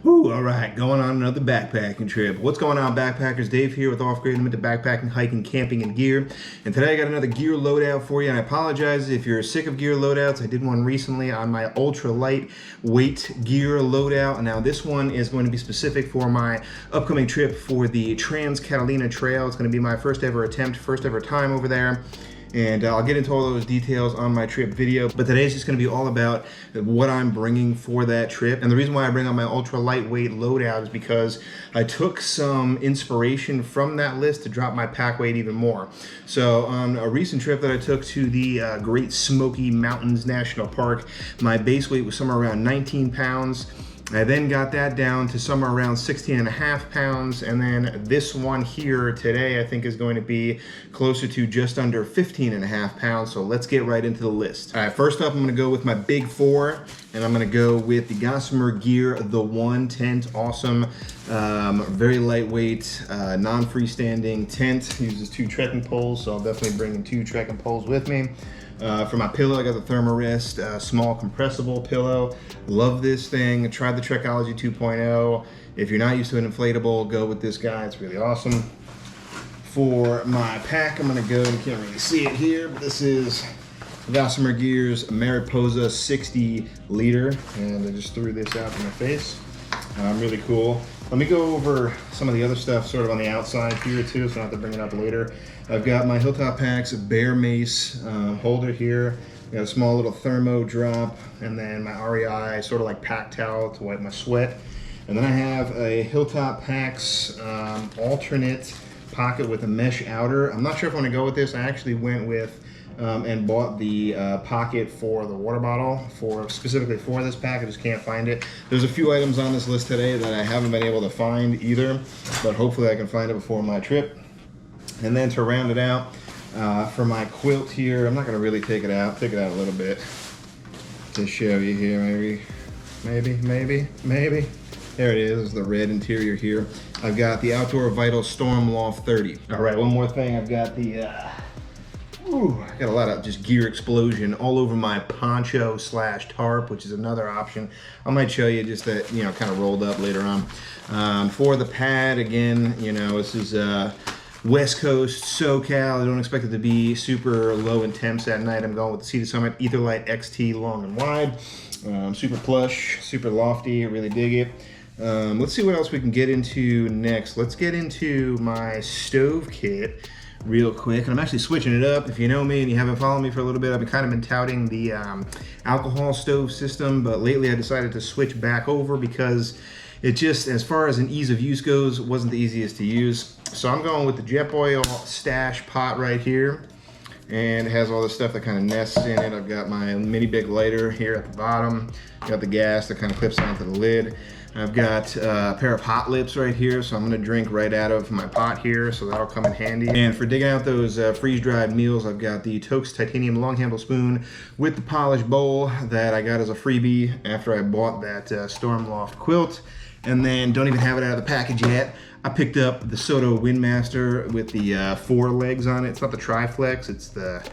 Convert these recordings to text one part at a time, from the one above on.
Ooh, all right, going on another backpacking trip. What's going on, backpackers? Dave here with Off Grid Limited Backpacking, Hiking, Camping, and Gear. And today I got another gear loadout for you. And I apologize if you're sick of gear loadouts. I did one recently on my ultra lightweight gear loadout. And now this one is going to be specific for my upcoming trip for the Trans Catalina Trail. It's going to be my first ever attempt, first ever time over there. And I'll get into all those details on my trip video, but today's just going to be all about what I'm bringing for that trip. And the reason why I bring on my ultra lightweight loadout is because I took some inspiration from that list to drop my pack weight even more. So on a recent trip that I took to the Great Smoky Mountains National Park, my base weight was somewhere around 19 pounds. I then got that down to somewhere around 16 and a half pounds, and then this one here today I think is going to be closer to just under 15 and a half pounds, so let's get right into the list. All right, first up I'm going to go with my big four, and I'm going to go with the Gossamer Gear The One tent. Awesome, very lightweight, non-freestanding tent. Uses 2 trekking poles, so I'll definitely bring in 2 trekking poles with me. For my pillow, I got the Thermarest small compressible pillow. Love this thing. I tried the Trekology 2.0. If you're not used to an inflatable, go with this guy. It's really awesome. For my pack, I'm gonna go, you can't really see it here, but this is Gossamer Gear's Mariposa 60 liter. And I just threw this out to my face. Really cool. Let me go over some of the other stuff sort of on the outside here too, so I don't have to bring it up later. I've got my Hilltop Packs Bear Mace holder here. I got a small little thermo drop, and then my REI sort of like pack towel to wipe my sweat. And then I have a Hilltop Packs alternate pocket with a mesh outer. I'm not sure if I want to go with this. I actually went with and bought the pocket for the water bottle specifically for this pack. I just can't find it. There's a few items on this list today that I haven't been able to find either, but hopefully I can find it before my trip. And then to round it out, for my quilt here, I'm not gonna really take it out a little bit to show you here, maybe. There it is, the red interior here. I've got the Outdoor Vital Storm Loft 30. All right, one more thing, I've got the, I got a lot of just gear explosion all over my poncho / tarp, which is another option. I might show you just that, you know, kind of rolled up later on. For the pad, again, you know, this is West Coast, SoCal. I don't expect it to be super low in temps at night. I'm going with the Sea to Summit Etherlight XT long and wide. Super plush, super lofty, I really dig it. Let's see what else we can get into next. Let's get into my stove kit real quick, and I'm actually switching it up. If you know me and you haven't followed me for a little bit, I've been touting the alcohol stove system, but lately I decided to switch back over because it just, as far as an ease of use goes, wasn't the easiest to use. So I'm going with the Jetboil stash pot right here, and it has all the stuff that kind of nests in it. I've got my mini big lighter here at the bottom, got the gas that kind of clips onto the lid. I've got a pair of hot lips right here, so I'm gonna drink right out of my pot here, so that'll come in handy. And for digging out those freeze-dried meals, I've got the Toast titanium long handle spoon with the polished bowl that I got as a freebie after I bought that Stormloft quilt. And then, don't even have it out of the package yet, I picked up the Soto Windmaster with the 4 legs on it. It's not the Tri-Flex, it's the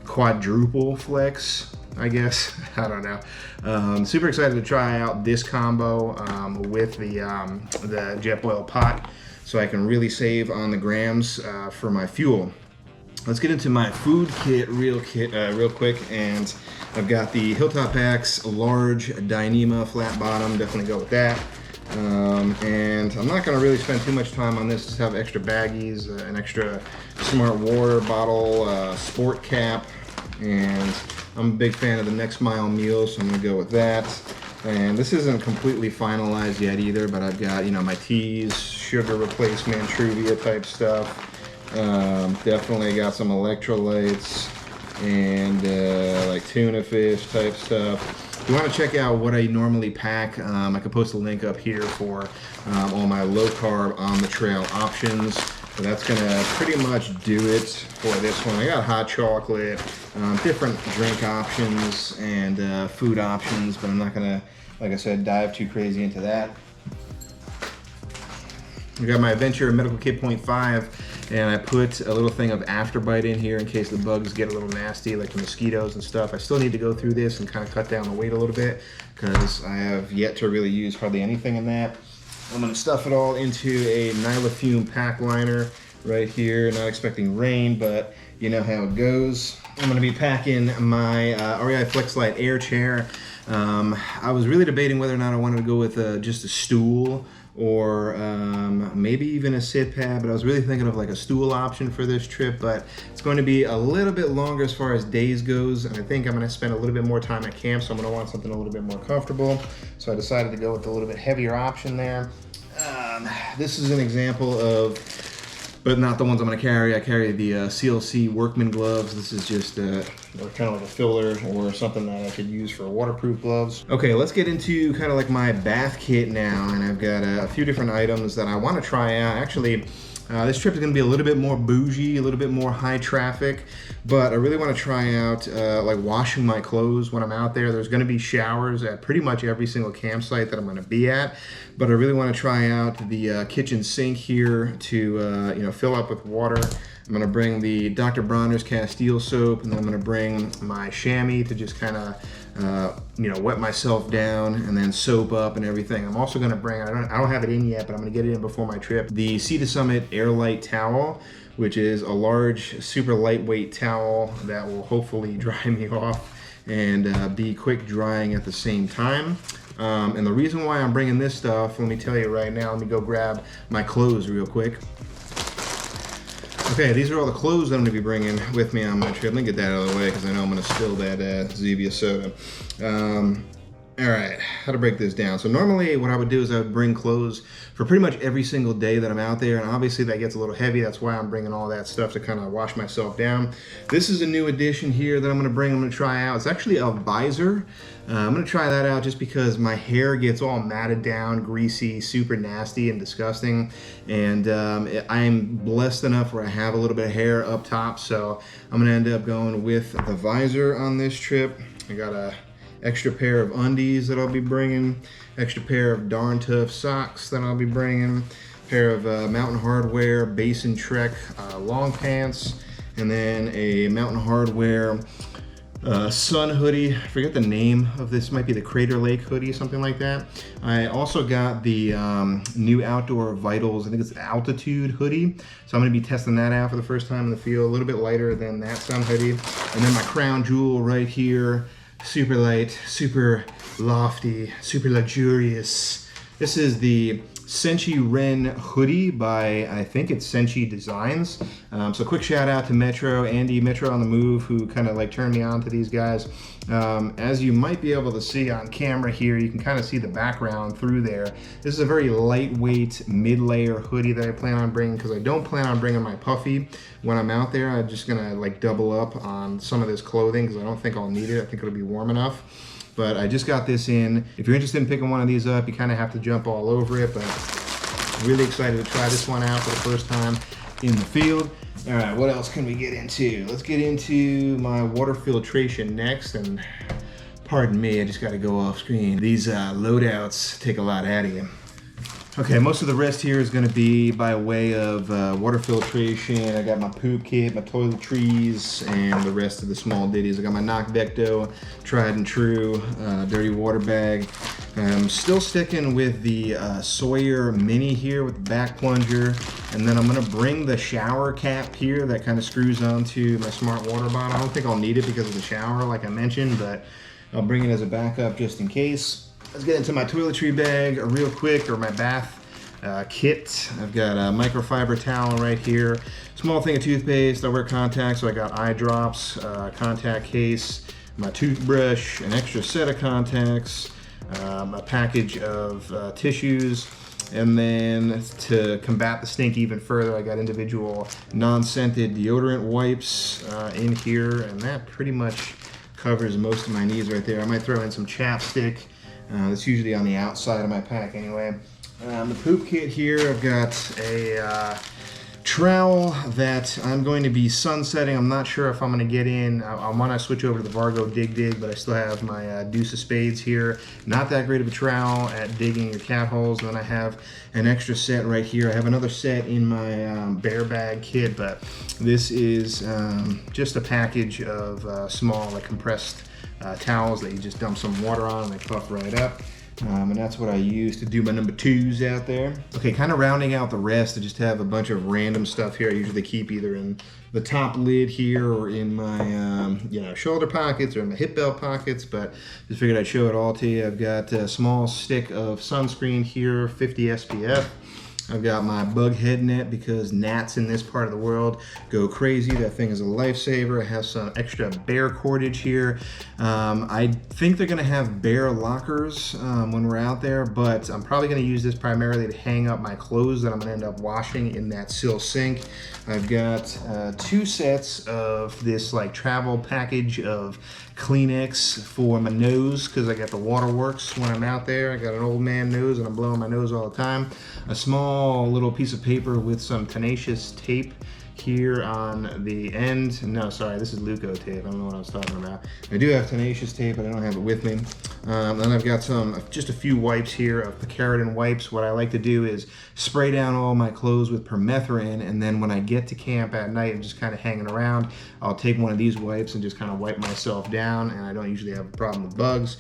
Quadruple Flex, I guess. I don't know. Super excited to try out this combo with the Jetboil pot, so I can really save on the grams for my fuel. Let's get into my food kit real quick, and I've got the Hilltop Packs large Dyneema flat bottom. Definitely go with that. And I'm not going to really spend too much time on this. Just have extra baggies, an extra smart water bottle, sport cap, and I'm a big fan of the Next Mile meal, so I'm going to go with that. And this isn't completely finalized yet either, but I've got, you know, my teas, sugar replacement, Truvia type stuff. Definitely got some electrolytes and like tuna fish type stuff. If you want to check out what I normally pack, I can post a link up here for all my low carb on the trail options. So that's gonna pretty much do it for this one. I got hot chocolate, different drink options and food options, but I'm not gonna, like I said, dive too crazy into that. We got my Adventure Medical Kit 0.5, and I put a little thing of Afterbite in here in case the bugs get a little nasty, like the mosquitoes and stuff. I still need to go through this and kind of cut down the weight a little bit. because I have yet to really use hardly anything in that. I'm going to stuff it all into a Nylafume pack liner right here. Not expecting rain, but you know how it goes. I'm going to be packing my REI FlexLite air chair. I was really debating whether or not I wanted to go with just a stool or maybe even a sit pad, but I was really thinking of like a stool option for this trip, but it's going to be a little bit longer as far as days goes, and I think I'm going to spend a little bit more time at camp, so I'm going to want something a little bit more comfortable. So I decided to go with a little bit heavier option there. This is an example of, but not the ones I'm going to carry. I carry the CLC Workman gloves. This is just kind of like a filler or something that I could use for waterproof gloves. Okay, let's get into kind of like my bath kit now, and I've got a few different items that I want to try out. Actually, this trip is going to be a little bit more bougie, a little bit more high traffic, but I really want to try out like washing my clothes when I'm out there. There's going to be showers at pretty much every single campsite that I'm going to be at, but I really want to try out the kitchen sink here to you know, fill up with water. I'm going to bring the Dr. Bronner's Castile soap, and then I'm going to bring my chamois to just kind of you know, wet myself down and then soap up and everything. I'm also going to bring, I don't have it in yet, but I'm going to get it in before my trip, the Sea to Summit Airlight Towel, which is a large, super lightweight towel that will hopefully dry me off and be quick drying at the same time. And the reason why I'm bringing this stuff, let me tell you right now. Let me go grab my clothes real quick. Okay, these are all the clothes that I'm going to be bringing with me on my trip. Let me get that out of the way because I know I'm going to spill that Zevia soda. All right, how to break this down. So normally what I would do is I would bring clothes for pretty much every single day that I'm out there, and obviously that gets a little heavy. That's why I'm bringing all that stuff to kind of wash myself down. This is a new addition here that I'm going to bring. I'm going to try out. It's actually a visor. I'm going to try that out just because my hair gets all matted down, greasy, super nasty and disgusting, and I'm blessed enough where I have a little bit of hair up top, so I'm going to end up going with the visor on this trip. I got a extra pair of undies that I'll be bringing, extra pair of Darn Tough socks that I'll be bringing, pair of Mountain Hardwear Basin Trek long pants, and then a Mountain Hardwear sun hoodie. I forget the name of this, might be the Crater Lake hoodie, something like that. I also got the new Outdoor Vitals, I think it's Altitude hoodie, so I'm going to be testing that out for the first time in the field, a little bit lighter than that sun hoodie. And then my crown jewel right here, super light, super lofty, super luxurious. This is the Senchi Ren hoodie by, I think it's Senchi Designs. So quick shout out to Metro, Andy, Metro on the Move, who kind of like turned me on to these guys. As you might be able to see on camera here, you can kind of see the background through there. This is a very lightweight mid-layer hoodie that I plan on bringing because I don't plan on bringing my puffy when I'm out there. I'm just gonna like double up on some of this clothing because I don't think I'll need it. I think it'll be warm enough. But I just got this in. If you're interested in picking one of these up, you kind of have to jump all over it, but I'm really excited to try this one out for the first time in the field. All right, what else can we get into? Let's get into my water filtration next, and pardon me, I just gotta go off screen. These loadouts take a lot out of you. Okay, most of the rest here is gonna be by way of water filtration. I got my poop kit, my toiletries, and the rest of the small ditties. I got my Knock Vecto, tried and true, dirty water bag. I'm still sticking with the Sawyer Mini here with the back plunger. And then I'm gonna bring the shower cap here that kind of screws onto my smart water bottle. I don't think I'll need it because of the shower, like I mentioned, but I'll bring it as a backup just in case. Let's get into my toiletry bag real quick, or my bath kit. I've got a microfiber towel right here, small thing of toothpaste. I wear contacts, so I got eye drops, contact case, my toothbrush, an extra set of contacts, a package of tissues, and then to combat the stink even further, I got individual non-scented deodorant wipes in here, and that pretty much covers most of my needs right there. I might throw in some chapstick. That's usually on the outside of my pack anyway. The poop kit here, I've got a trowel that I'm going to be sunsetting. I'm not sure if I'm going to get in. I want to switch over to the Vargo Dig, but I still have my Deuce of Spades here. Not that great of a trowel at digging your cat holes. And then I have an extra set right here. I have another set in my bear bag kit, but this is just a package of small, like compressed towels that you just dump some water on and they puff right up. And that's what I use to do my number 2s out there. Okay, kind of rounding out the rest, I just have a bunch of random stuff here. I usually keep either in the top lid here or in my shoulder pockets or in my hip belt pockets, but just figured I'd show it all to you. I've got a small stick of sunscreen here, 50 SPF. I've got my bug head net because gnats in this part of the world go crazy. That thing is a lifesaver. I have some extra bear cordage here. I think they're gonna have bear lockers when we're out there, but I'm probably gonna use this primarily to hang up my clothes that I'm gonna end up washing in that sill sink. I've got 2 sets of this like travel package of Kleenex for my nose because I got the waterworks when I'm out there. I got an old man nose and I'm blowing my nose all the time. A small little piece of paper with some tenacious tape here on the end. No, sorry, this is Luco tape. I don't know what I was talking about. I do have tenacious tape, but I don't have it with me. Then I've got just a few wipes here of picaridin wipes. What I like to do is spray down all my clothes with permethrin, and then when I get to camp at night and just kind of hanging around, I'll take one of these wipes and just kind of wipe myself down, and I don't usually have a problem with bugs.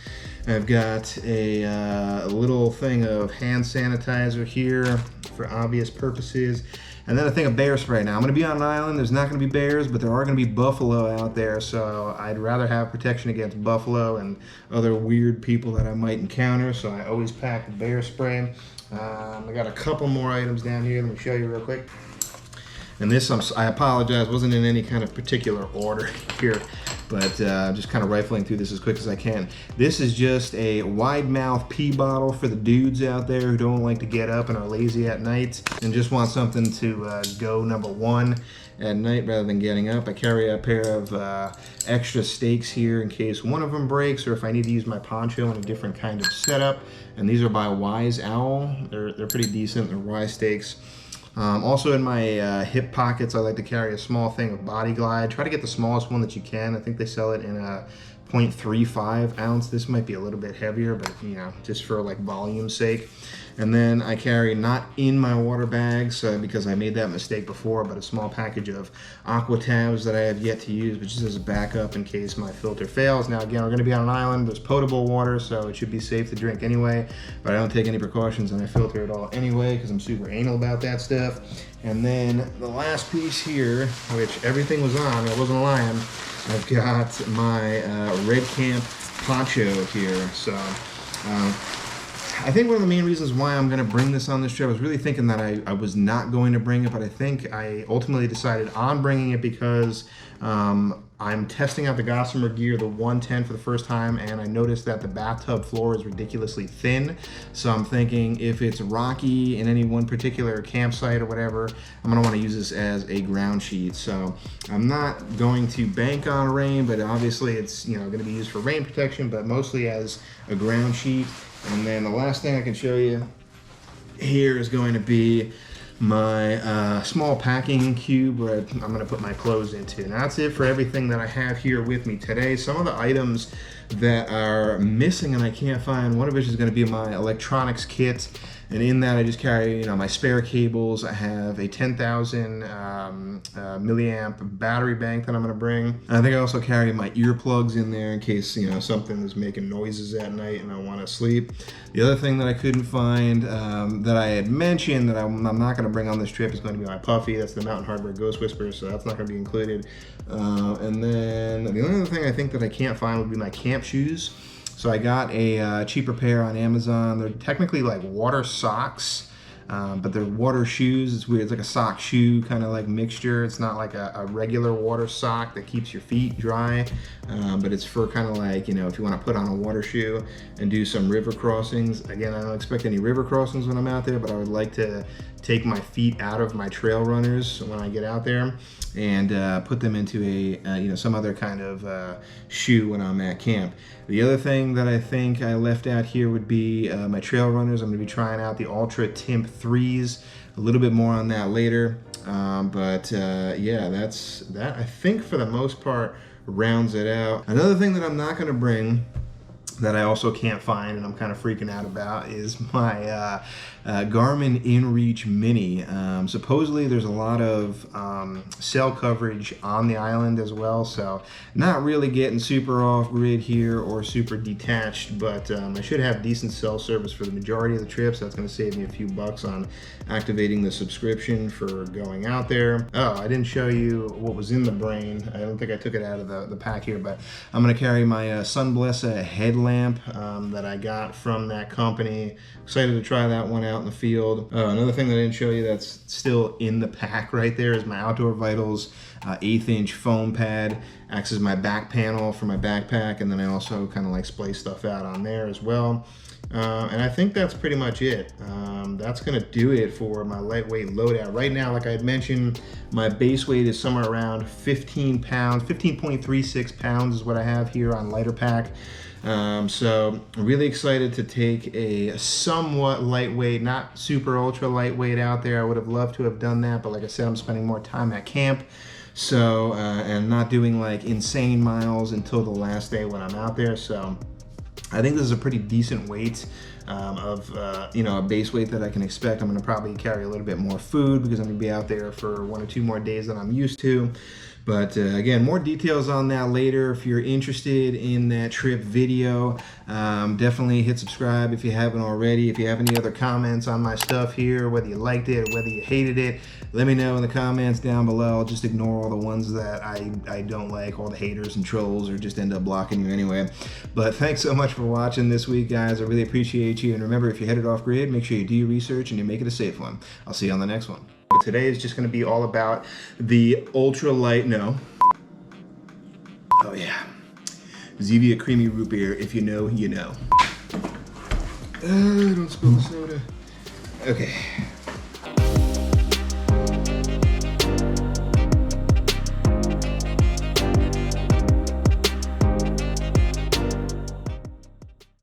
I've got a little thing of hand sanitizer here for obvious purposes. And then a thing of bear spray. Now I'm gonna be on an island, there's not gonna be bears, but there are gonna be buffalo out there, so I'd rather have protection against buffalo and other weird people that I might encounter, so I always pack bear spray. I got a couple more items down here, let me show you real quick. And this, I apologize, wasn't in any kind of particular order here, but just kind of rifling through this as quick as I can. This is just a wide mouth pee bottle for the dudes out there who don't like to get up and are lazy at night and just want something to go number 1 at night rather than getting up. I carry a pair of extra stakes here in case one of them breaks or if I need to use my poncho in a different kind of setup. And these are by Wise Owl. They're pretty decent, they're Y stakes. Also in my hip pockets, I like to carry a small thing of Body Glide. Try to get the smallest one that you can. I think they sell it in a 0.35 ounce. This might be a little bit heavier, but just for like volume's sake. And then I carry, not in my water bags because I made that mistake before, but a small package of Aqua Tabs that I have yet to use, but just as a backup in case my filter fails. Now again, we're gonna be on an island, there's potable water, so it should be safe to drink anyway, but I don't take any precautions and I filter it all anyway because I'm super anal about that stuff. And then the last piece here, which everything was on, I wasn't lying, I've got my Red Camp poncho here. So I think one of the main reasons why I'm going to bring this on this trip, I was really thinking that I was not going to bring it, but I think I ultimately decided on bringing it because I'm testing out the Gossamer gear, the 110 for the first time, and I noticed that the bathtub floor is ridiculously thin. So I'm thinking if it's rocky in any one particular campsite or whatever, I'm gonna wanna use this as a ground sheet. So I'm not going to bank on rain, but obviously it's gonna be used for rain protection, but mostly as a ground sheet. And then the last thing I can show you here is going to be my small packing cube where I'm going to put my clothes into. Now that's it for everything that I have here with me today. Some of the items that are missing and I can't find, one of which is going to be my electronics kit. And in that I just carry, my spare cables. I have a 10,000 milliamp battery bank that I'm gonna bring. And I think I also carry my earplugs in there in case, something is making noises at night and I wanna sleep. The other thing that I couldn't find that I had mentioned that I'm not gonna bring on this trip is going to be my puffy. That's the Mountain Hardware Ghost Whisperer, so that's not gonna be included. And then the only other thing I think that I can't find would be my camp shoes. So I got a cheaper pair on Amazon. They're technically like water socks, but they're water shoes. It's weird. It's like a sock shoe kind of like mixture. It's not like a regular water sock that keeps your feet dry, but it's for kind of like, if you want to put on a water shoe and do some river crossings. Again, I don't expect any river crossings when I'm out there, but I would like to take my feet out of my trail runners when I get out there and put them into a some other kind of shoe when I'm at camp. The other thing that I think I left out here would be my trail runners. I'm going to be trying out the Ultra Timp 3s. A little bit more on that later, yeah, that I think for the most part rounds it out. Another thing that I'm not going to bring that I also can't find and I'm kind of freaking out about is my Garmin InReach Mini. Supposedly there's a lot of cell coverage on the island as well, so not really getting super off-grid here or super detached, but I should have decent cell service for the majority of the trip, so that's going to save me a few bucks on activating the subscription for going out there. Oh, I didn't show you what was in the brain. I don't think I took it out of the pack here, but I'm going to carry my Sunblessa headlamp that I got from that company. Excited to try that one out in the field. Another thing that I didn't show you that's still in the pack right there is my Outdoor Vitals 1/8" foam pad. Acts as my back panel for my backpack, and then I also kind of like splice stuff out on there as well. And I think that's pretty much it. That's gonna do it for my lightweight loadout. Right now, like I had mentioned, my base weight is somewhere around 15 pounds, 15.36 pounds is what I have here on lighter pack. So really excited to take a somewhat lightweight, not super ultra lightweight out there. I would have loved to have done that, but like I said, I'm spending more time at camp. So, and not doing like insane miles until the last day when I'm out there. So I think this is a pretty decent weight you know, a base weight that I can expect. I'm going to probably carry a little bit more food because I'm going to be out there for 1 or 2 more days than I'm used to. But again, more details on that later. If you're interested in that trip video, definitely hit subscribe if you haven't already. If you have any other comments on my stuff here, whether you liked it or whether you hated it, let me know in the comments down below. I'll just ignore all the ones that I don't like, all the haters and trolls, or just end up blocking you anyway. But thanks so much for watching this week, guys. I really appreciate you. And remember, if you're headed off grid, make sure you do your research and you make it a safe one. I'll see you on the next one. Today is just going to be all about the ultralight, oh yeah, Zevia Creamy Root Beer. If you know, you know. Don't spill the soda. Okay.